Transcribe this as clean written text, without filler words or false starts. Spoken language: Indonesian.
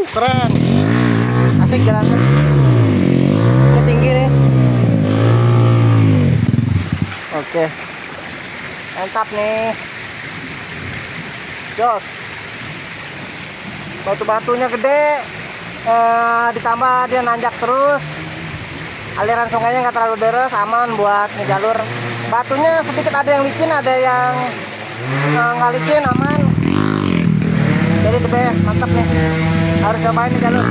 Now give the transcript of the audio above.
Keren. Asik jalannya. Ini tinggi nih. Oke. Mantap nih. Jos. Batu-batunya gede. Ditambah dia nanjak terus. Aliran sungainya nggak terlalu deras, aman buat ngejalur. Batunya sedikit ada yang licin, ada yang nggak licin, aman. Jadi the best, mantap nih. Harus cobain nih jalur.